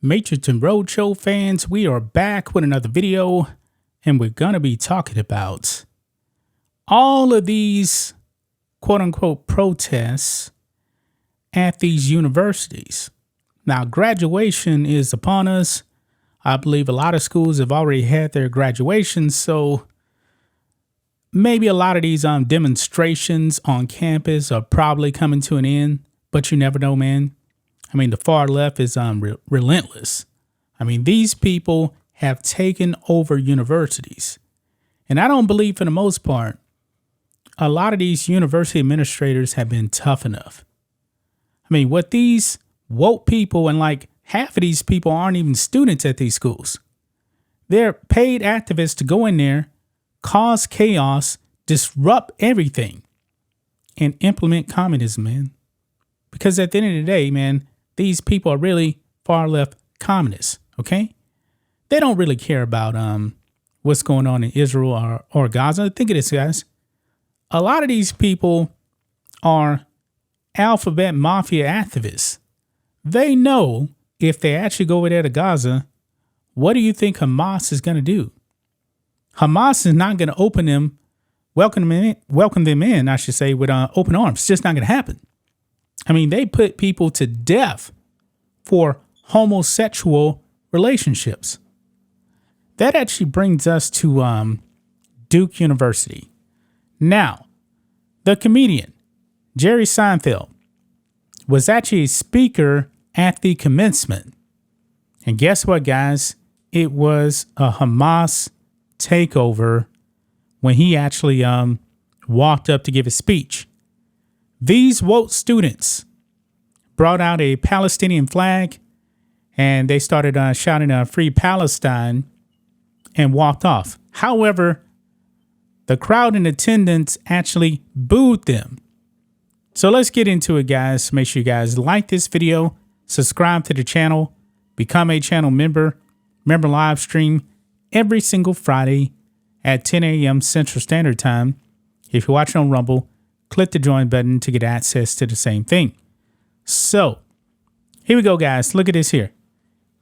Matrix and Roadshow fans, we are back with another video, and we're going to be talking about all of these quote-unquote protests at these universities. Now, graduation is upon us. I believe a lot of schools have already had their graduations, so maybe a lot of these demonstrations on campus are probably coming to an end, but you never know, man. I mean, the far left is relentless. I mean, these people have taken over universities. And I don't believe, for the most part, a lot of these university administrators have been tough enough. I mean, what these woke people, and like half of these people aren't even students at these schools. They're paid activists to go in there, cause chaos, disrupt everything, and implement communism, man. Because at the end of the day, man, these people are really far left communists, okay? They don't really care about what's going on in Israel or Gaza. Think of this, guys. A lot of these people are alphabet mafia activists. They know if they actually go over there to Gaza, what do you think Hamas is going to do? Hamas is not going to welcome them in, I should say, with open arms. It's just not going to happen. I mean, they put people to death for homosexual relationships. That actually brings us to Duke University. Now, the comedian Jerry Seinfeld was actually a speaker at the commencement. And guess what, guys? It was a Hamas takeover when he actually walked up to give a speech. These woke students brought out a Palestinian flag and they started shouting Free Palestine and walked off. However, the crowd in attendance actually booed them. So let's get into it, guys. Make sure you guys like this video, subscribe to the channel, become a channel member. Remember, live stream every single Friday at 10 a.m. Central Standard Time. If you're watching on Rumble, click the join button to get access to the same thing. So here we go, guys. Look at this here.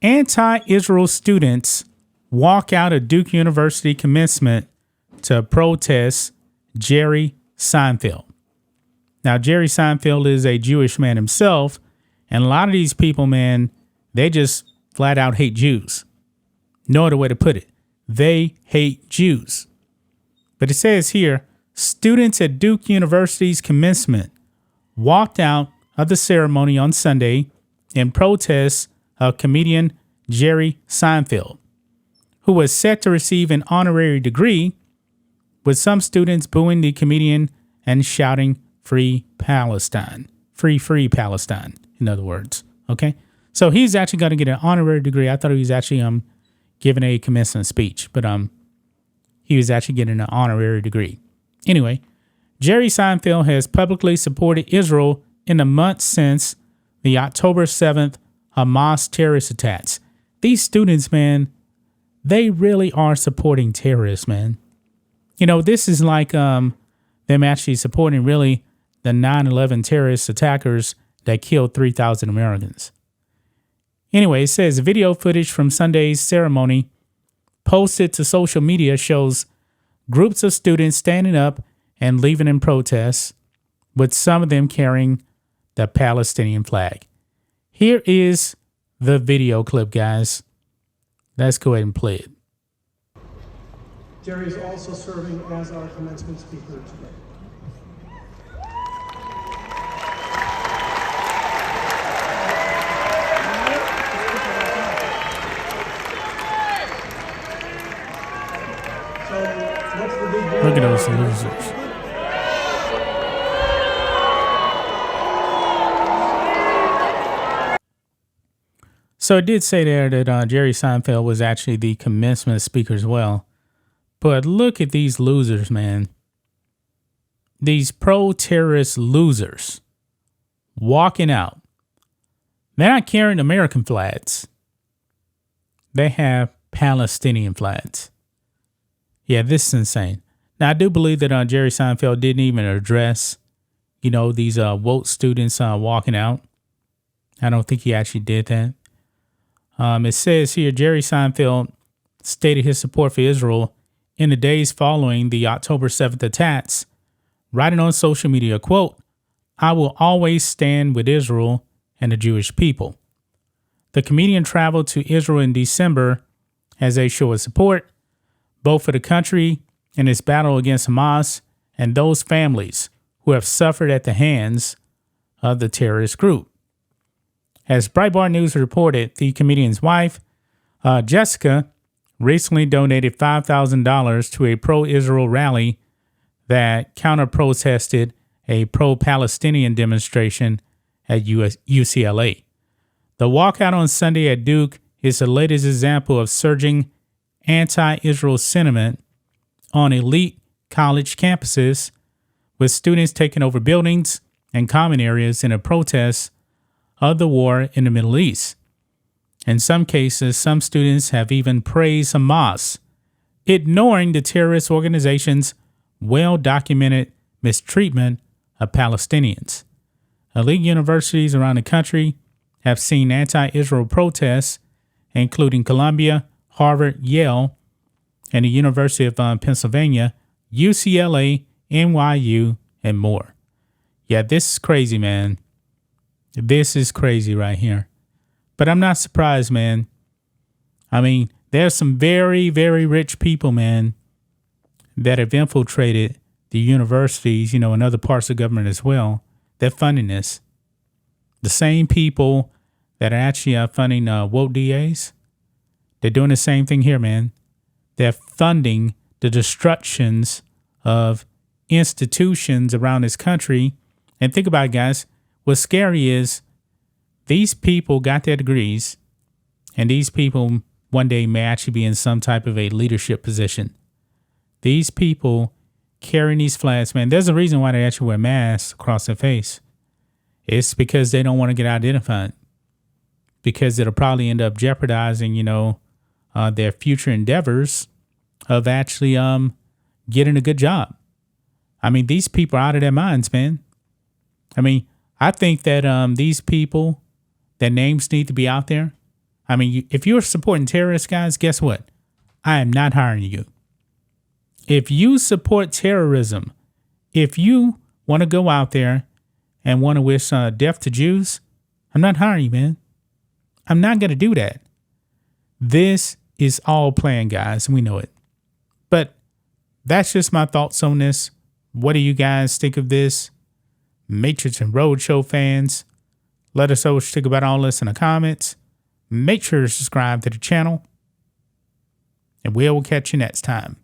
Anti-Israel students walk out of Duke University commencement to protest Jerry Seinfeld. Now, Jerry Seinfeld is a Jewish man himself, and a lot of these people, man, they just flat out hate Jews. No other way to put it. They hate Jews. But it says here, students at Duke University's commencement walked out of the ceremony on Sunday in protest of comedian Jerry Seinfeld, who was set to receive an honorary degree, with some students booing the comedian and shouting Free Palestine. Free Palestine, in other words. Okay? So he's actually going to get an honorary degree. I thought he was actually giving a commencement speech, but he was actually getting an honorary degree. Anyway, Jerry Seinfeld has publicly supported Israel in the months since the October 7th Hamas terrorist attacks. These students, man, they really are supporting terrorists, man. You know, this is like them actually supporting really the 9/11 terrorist attackers that killed 3,000 Americans. Anyway, it says video footage from Sunday's ceremony posted to social media shows groups of students standing up and leaving in protest, with some of them carrying the Palestinian flag. Here is the video clip, guys. Let's go ahead and play it. Jerry is also serving as our commencement speaker today. So, what's the big deal? Look at those losers. So it did say there that Jerry Seinfeld was actually the commencement speaker as well. But look at these losers, man. These pro-terrorist losers walking out. They're not carrying American flags. They have Palestinian flags. Yeah, this is insane. Now, I do believe that Jerry Seinfeld didn't even address, these woke students walking out. I don't think he actually did that. It says here, Jerry Seinfeld stated his support for Israel in the days following the October 7th attacks, writing on social media, quote, "I will always stand with Israel and the Jewish people." The comedian traveled to Israel in December as a show of support, both for the country in its battle against Hamas and those families who have suffered at the hands of the terrorist group. As Breitbart News reported, the comedian's wife, Jessica, recently donated $5,000 to a pro-Israel rally that counter-protested a pro-Palestinian demonstration at UCLA. The walkout on Sunday at Duke is the latest example of surging anti-Israel sentiment on elite college campuses, with students taking over buildings and common areas in a protest of the war in the Middle East. In some cases, some students have even praised Hamas, ignoring the terrorist organization's well-documented mistreatment of Palestinians. Elite universities around the country have seen anti-Israel protests, including Columbia, Harvard, Yale, and the University of Pennsylvania, UCLA, NYU, and more. Yeah, this is crazy, man. This is crazy right here. But I'm not surprised, man. I mean, there's some very, very rich people, man, that have infiltrated the universities, and other parts of government as well. They're funding this. The same people that are actually funding woke DAs, they're doing the same thing here, man. They're funding the destructions of institutions around this country. And think about it, guys. What's scary is these people got their degrees, and these people one day may actually be in some type of a leadership position. These people carrying these flags, man, there's a reason why they actually wear masks across their face. It's because they don't want to get identified, because it'll probably end up jeopardizing, their future endeavors of actually getting a good job. I mean, these people are out of their minds, man. I mean, I think that these people, their names need to be out there. I mean, if you're supporting terrorists, guys, guess what? I am not hiring you. If you support terrorism, if you want to go out there and want to wish death to Jews, I'm not hiring you, man. I'm not going to do that. This is all planned, guys, and we know it. But that's just my thoughts on this. What do you guys think of this? Matrix and Roadshow fans, let us know what you think about all this in the comments. Make sure to subscribe to the channel, and we will catch you next time.